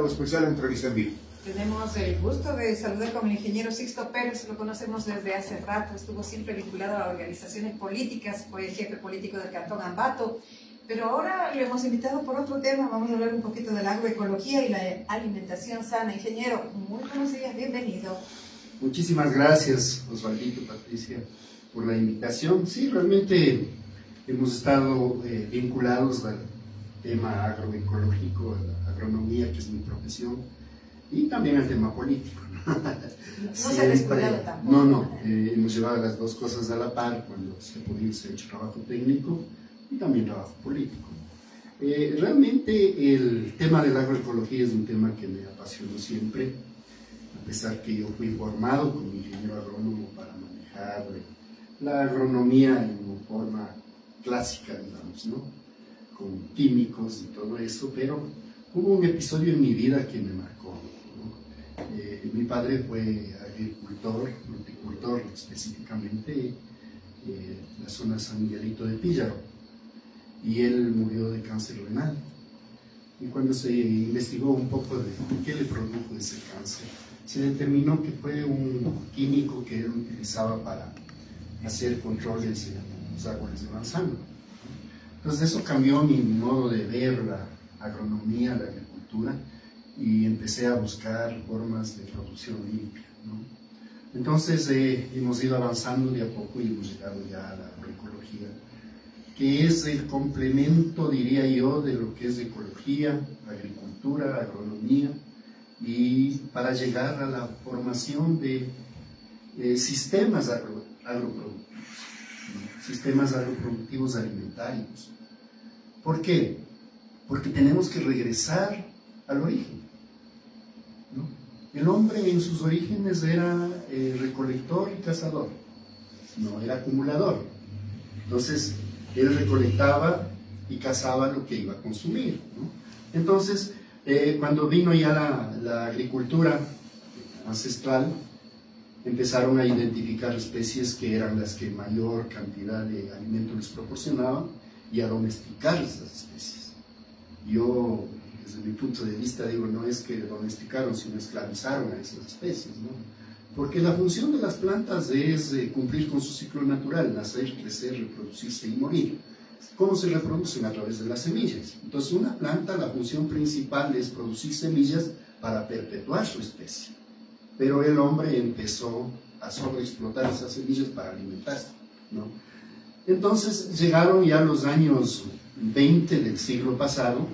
Especial entrevista en vivo. Tenemos el gusto de saludar con el ingeniero Sixto Pérez, lo conocemos desde hace rato, estuvo siempre vinculado a organizaciones políticas, fue jefe político del Cantón Ambato, pero ahora lo hemos invitado por otro tema, vamos a hablar un poquito de la agroecología y la alimentación sana. Ingeniero, muy buenos días, bienvenido. Muchísimas gracias, Osvaldito, Patricia, por la invitación. Sí, realmente hemos estado vinculados al tema agroecológico, a la agronomía, que es mi profesión, y también al tema político. No se ha descuidado tampoco. No, hemos llevado las dos cosas a la par cuando se podía ser hecho trabajo técnico y también trabajo político. Realmente el tema de la agroecología es un tema que me apasionó siempre, a pesar que yo fui formado como ingeniero agrónomo para manejar la agronomía en una forma clásica, digamos, ¿no? Con químicos y todo eso, pero hubo un episodio en mi vida que me marcó, ¿no? Mi padre fue agricultor, horticultor específicamente, en la zona de San Miguelito de Píllaro, y él murió de cáncer renal. Y cuando se investigó un poco de qué le produjo ese cáncer, se determinó que fue un químico que él utilizaba para hacer controles en los árboles de manzano. Entonces eso cambió mi modo de ver la agronomía, la agricultura, y empecé a buscar formas de producción limpia, ¿no? Entonces hemos ido avanzando de a poco y hemos llegado ya a la agroecología, que es el complemento, diría yo, de lo que es ecología, agricultura, agronomía, y para llegar a la formación de sistemas agroproductivos, ¿no? Sistemas agroproductivos alimentarios. ¿Por qué? Porque tenemos que regresar al origen, ¿no? El hombre en sus orígenes era recolector y cazador, no era acumulador. Entonces, él recolectaba y cazaba lo que iba a consumir, ¿no? Entonces, cuando vino ya la agricultura ancestral, empezaron a identificar especies que eran las que mayor cantidad de alimento les proporcionaban y a domesticar esas especies. Yo, desde mi punto de vista, digo, no es que domesticaron, sino esclavizaron a esas especies, ¿no? Porque la función de las plantas es cumplir con su ciclo natural, nacer, crecer, reproducirse y morir. ¿Cómo se reproducen? A través de las semillas. Entonces, una planta, la función principal es producir semillas para perpetuar su especie. Pero el hombre empezó a sobreexplotar esas semillas para alimentarse, ¿no? Entonces, llegaron ya los años 20 del siglo pasado,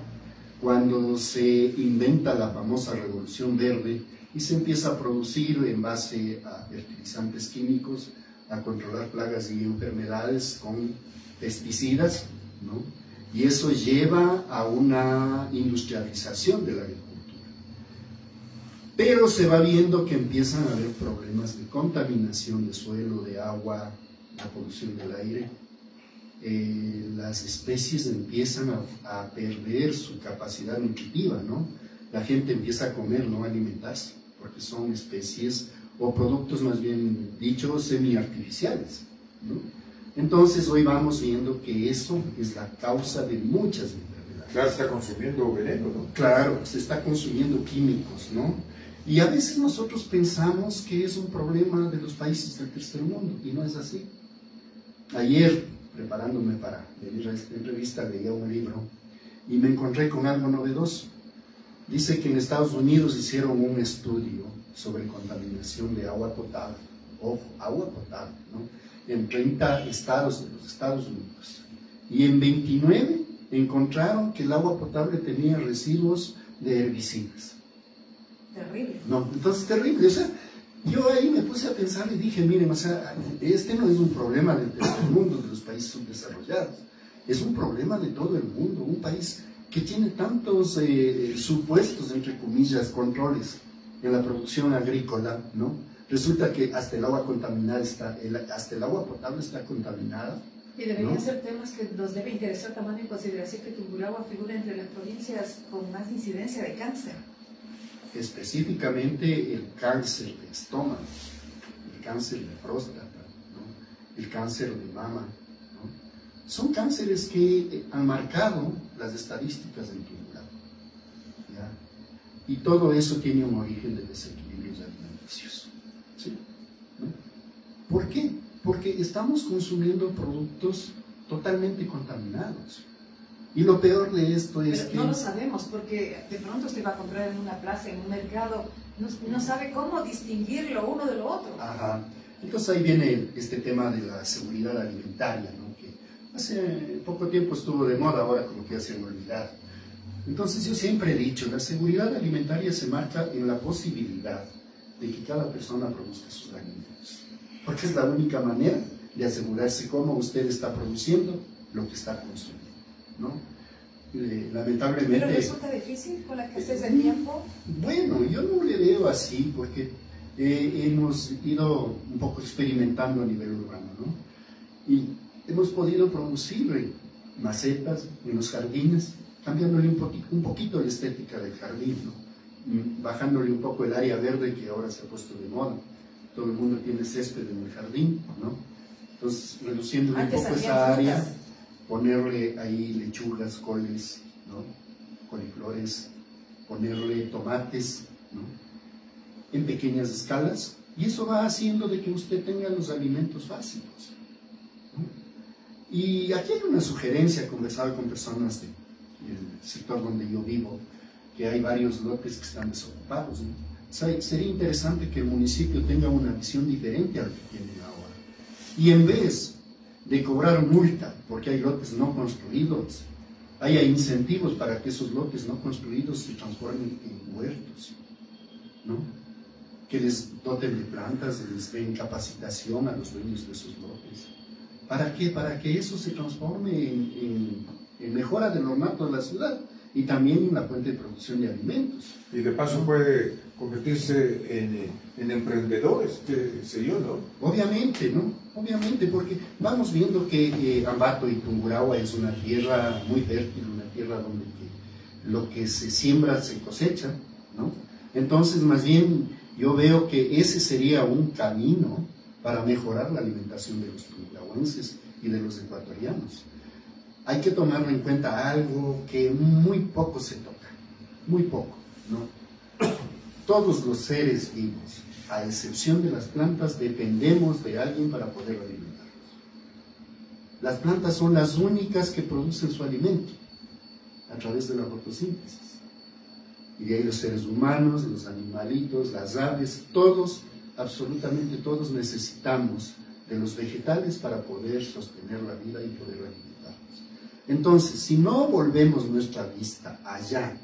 cuando se inventa la famosa Revolución Verde y se empieza a producir en base a fertilizantes químicos, a controlar plagas y enfermedades con pesticidas, ¿no? Y eso lleva a una industrialización de la agricultura. Pero se va viendo que empiezan a haber problemas de contaminación de suelo, de agua, la polución del aire. Las especies empiezan a perder su capacidad nutritiva, ¿no? La gente empieza a comer, no a alimentarse, porque son especies o productos, más bien dicho, semi-artificiales, ¿no? Entonces hoy vamos viendo que eso es la causa de muchas enfermedades. Claro, está consumiendo veneno, ¿no? Claro, se está consumiendo químicos, ¿no? Y a veces nosotros pensamos que es un problema de los países del tercer mundo, y no es así. Ayer, preparándome para venir a esta entrevista, leía un libro y me encontré con algo novedoso. Dice que en Estados Unidos hicieron un estudio sobre contaminación de agua potable, ojo, agua potable, ¿no? En 30 estados de los Estados Unidos. Y en 29 encontraron que el agua potable tenía residuos de herbicidas. Terrible. No, entonces terrible. O sea, yo ahí me puse a pensar y dije, miren, o sea, este no es un problema del tercer mundo, de los países subdesarrollados. Es un problema de todo el mundo. Un país que tiene tantos supuestos, entre comillas, controles en la producción agrícola, ¿no? Resulta que hasta el agua contaminada hasta el agua potable está contaminada. Y deberían ¿no? ser temas que nos debe interesar, tomando en consideración que Tungurahua figura entre las provincias con más incidencia de cáncer. Específicamente el cáncer de estómago, el cáncer de próstata, ¿no? El cáncer de mama, ¿no? Son cánceres que han marcado las estadísticas en Tungurahua, ¿ya? Y todo eso tiene un origen de desequilibrios alimenticios. ¿Sí? ¿No? ¿Por qué? Porque estamos consumiendo productos totalmente contaminados. Y lo peor de esto es Pero que... no lo sabemos, porque de pronto usted va a comprar en una plaza, en un mercado, no sabe cómo distinguir lo uno de lo otro. Ajá. Entonces ahí viene este tema de la seguridad alimentaria, ¿no? Que hace poco tiempo estuvo de moda, ahora como que ya se han olvidado. Entonces yo siempre he dicho, la seguridad alimentaria se marca en la posibilidad de que cada persona produzca sus alimentos. Porque es la única manera de asegurarse cómo usted está produciendo lo que está consumiendo, ¿no? Lamentablemente... ¿Pero resulta difícil con la escasez de tiempo? Bueno, yo no le veo así porque hemos ido un poco experimentando a nivel urbano, ¿no? Y hemos podido producir macetas en los jardines, cambiándole un poquito la estética del jardín, ¿no? Bajándole un poco el área verde que ahora se ha puesto de moda. Todo el mundo tiene césped en el jardín, ¿no? Entonces, reduciendo un poco esa área, ponerle ahí lechugas, coles, ¿no? Coliflores, ponerle tomates, ¿no? En pequeñas escalas, y eso va haciendo de que usted tenga los alimentos básicos, ¿no? Y aquí hay una sugerencia, conversaba con personas del sector donde yo vivo, que hay varios lotes que están desocupados, ¿no? O sea, sería interesante que el municipio tenga una visión diferente a la que tiene ahora. Y en vez de cobrar multa, porque hay lotes no construidos, haya incentivos para que esos lotes no construidos se transformen en huertos, ¿no? Que les doten de plantas, les den capacitación a los dueños de esos lotes. ¿Para qué? Para que eso se transforme en mejora del ornato de la ciudad y también en la fuente de producción de alimentos. Y de paso puede convertirse en emprendedores, qué sé yo, ¿no? Obviamente, ¿no? Obviamente, porque vamos viendo que Ambato y Tungurahua es una tierra muy fértil, una tierra donde lo que se siembra se cosecha, ¿no? Entonces, más bien, yo veo que ese sería un camino para mejorar la alimentación de los tungurahuenses y de los ecuatorianos. Hay que tomar en cuenta algo que muy poco se toca, muy poco, ¿no? Todos los seres vivos, a excepción de las plantas, dependemos de alguien para poder alimentarnos. Las plantas son las únicas que producen su alimento a través de la fotosíntesis. Y de ahí los seres humanos, los animalitos, las aves, todos, absolutamente todos necesitamos de los vegetales para poder sostener la vida y poder alimentarnos. Entonces, si no volvemos nuestra vista allá,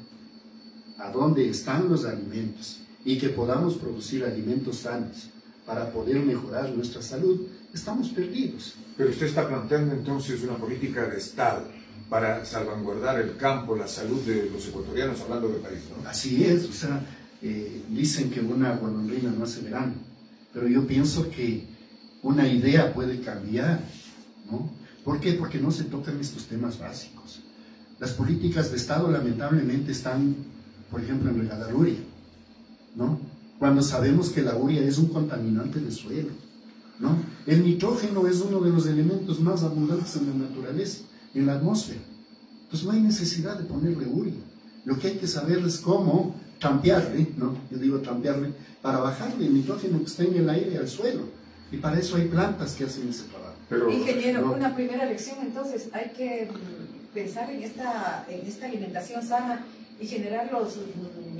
a donde están los alimentos, y que podamos producir alimentos sanos para poder mejorar nuestra salud, estamos perdidos. Pero usted está planteando entonces una política de Estado para salvaguardar el campo, la salud de los ecuatorianos, hablando del país, ¿no? Así es, o sea, dicen que una golondrina no hace verano, pero yo pienso que una idea puede cambiar, ¿no? ¿Por qué? Porque no se tocan estos temas básicos. Las políticas de Estado lamentablemente están, por ejemplo, en regalar urea, ¿no? Cuando sabemos que la urea es un contaminante del suelo, ¿no? El nitrógeno es uno de los elementos más abundantes en la naturaleza, en la atmósfera. Entonces no hay necesidad de ponerle urea. Lo que hay que saber es cómo trampearle, ¿no? Yo digo trampearle, para bajarle el nitrógeno que está en el aire al suelo. Y para eso hay plantas que hacen ese trabajo. Pero, ingeniero, ¿no? una primera lección, entonces, hay que pensar en esta alimentación sana y generar los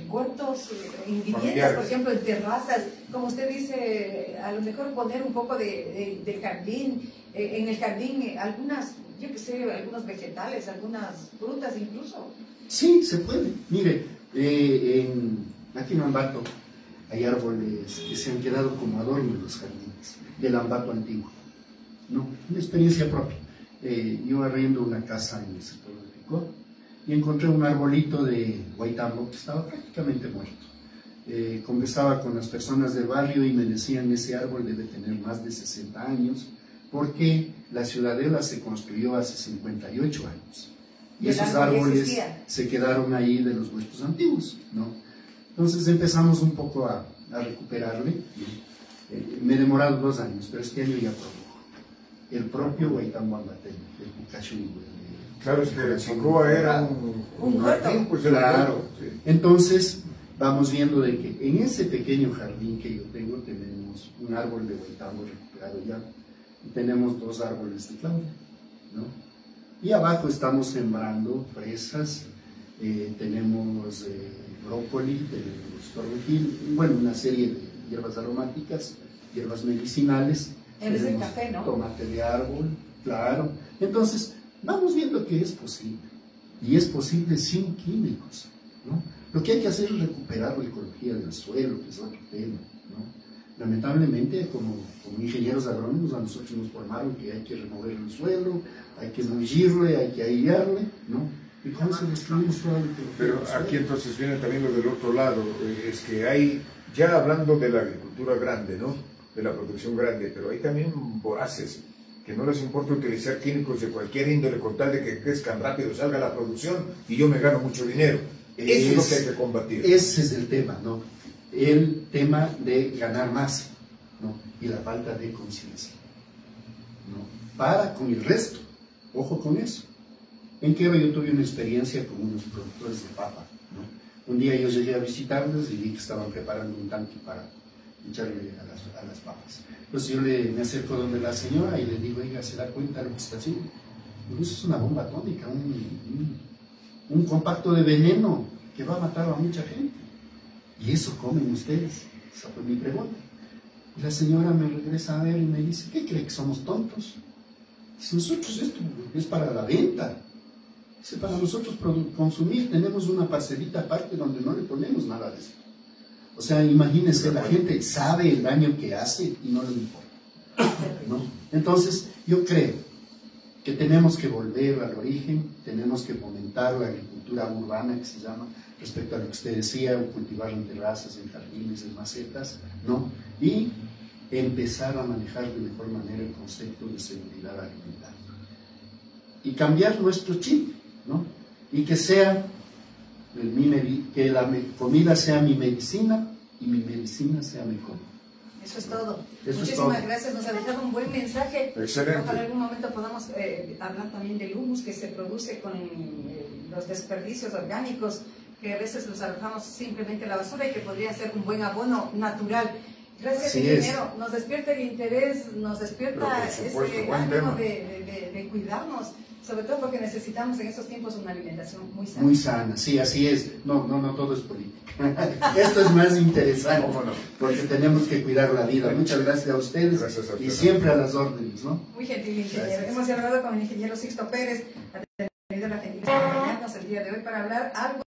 huertos en viviendas, por ejemplo, en terrazas, como usted dice, a lo mejor poner un poco del jardín, en el jardín algunas, yo qué sé, algunos vegetales, algunas frutas incluso. Sí, se puede. Mire, aquí en Ambato hay árboles que se han quedado como adorno en los jardines, del Ambato antiguo, ¿no? Una experiencia propia. Yo arrendo una casa en el sector de Picó y encontré un arbolito de guaitambo que estaba prácticamente muerto. Conversaba con las personas del barrio y me decían, ese árbol debe tener más de 60 años, porque la ciudadela se construyó hace 58 años. Y esos árboles se quedaron ahí de los huertos antiguos, ¿no? Entonces empezamos un poco a recuperarle, ¿no? Me he demorado 2 años, pero este año ya produjo. El propio guaitambo ambateño, el Pikachu. Claro, es que Chicoa era un huerto. jardín, pues claro. Sí. Entonces, vamos viendo de que en ese pequeño jardín que yo tengo tenemos un árbol de huaytambo recuperado ya, y tenemos 2 árboles de claudia, ¿no? Y abajo estamos sembrando fresas, tenemos brócoli, tenemos toronjil, bueno, una serie de hierbas aromáticas, hierbas medicinales. Eres el café, ¿no? Tomate de árbol, claro. Entonces, vamos viendo que es posible. Y es posible sin químicos, ¿no? Lo que hay que hacer es recuperar la ecología del suelo, que es otro tema, ¿no? Lamentablemente, como ingenieros agrónomos, a nosotros nos formaron que hay que remover el suelo, hay que mullirle, hay que airarle, ¿no? Y con eso destruimos toda la ecología. Pero aquí entonces viene también lo del otro lado, es que hay, ya hablando de la agricultura grande, ¿no? De la producción grande, pero hay también voraces, que no les importa utilizar químicos de cualquier índole con tal de que crezcan rápido, salga la producción y yo me gano mucho dinero. Eso es lo que hay que combatir. Ese es el tema, ¿no? El tema de ganar más, ¿no? Y la falta de conciencia, ¿no? Para con el resto, ojo con eso. En Queba yo tuve una experiencia con unos productores de papa, ¿no? Un día yo llegué a visitarlos y vi que estaban preparando un tanque para echarle a las papas. Entonces yo me acerco donde la señora y le digo, oiga, ¿se da cuenta de lo que está haciendo? Eso es una bomba atómica, un compacto de veneno que va a matar a mucha gente. ¿Y eso comen ustedes? Esa fue mi pregunta. Y la señora me regresa a ver y me dice, ¿qué cree que somos tontos? Dice, nosotros esto es para la venta. Dice, para nosotros consumir tenemos una parcelita aparte donde no le ponemos nada de eso. O sea, imagínense, la gente sabe el daño que hace y no le importa, ¿no? Entonces, yo creo que tenemos que volver al origen, tenemos que fomentar la agricultura urbana, que se llama, respecto a lo que usted decía, cultivar en terrazas, en jardines, en macetas, ¿no? Y empezar a manejar de mejor manera el concepto de seguridad alimentaria. Y cambiar nuestro chip, ¿no? Y que sea que la comida sea mi medicina y mi medicina sea mi comida. Eso es todo. Eso Muchísimas es todo. gracias, nos ha dejado un buen mensaje. Excelente. Ojalá en algún momento podamos hablar también del humus que se produce con los desperdicios orgánicos, que a veces los arrojamos simplemente a la basura y que podría ser un buen abono natural. Gracias, ingeniero. Nos despierta el interés, nos despierta ese ánimo de cuidarnos, sobre todo porque necesitamos en estos tiempos una alimentación muy sana. Muy sana, sí, así es. No, todo es política. Esto es más interesante, porque tenemos que cuidar la vida. Muchas gracias a ustedes. Gracias a ustedes. Y siempre a las órdenes, ¿no? Muy gentil, ingeniero. Gracias. Hemos hablado con el ingeniero Sixto Pérez, ha tenido la gentileza de acompañarnos el día de hoy para hablar algo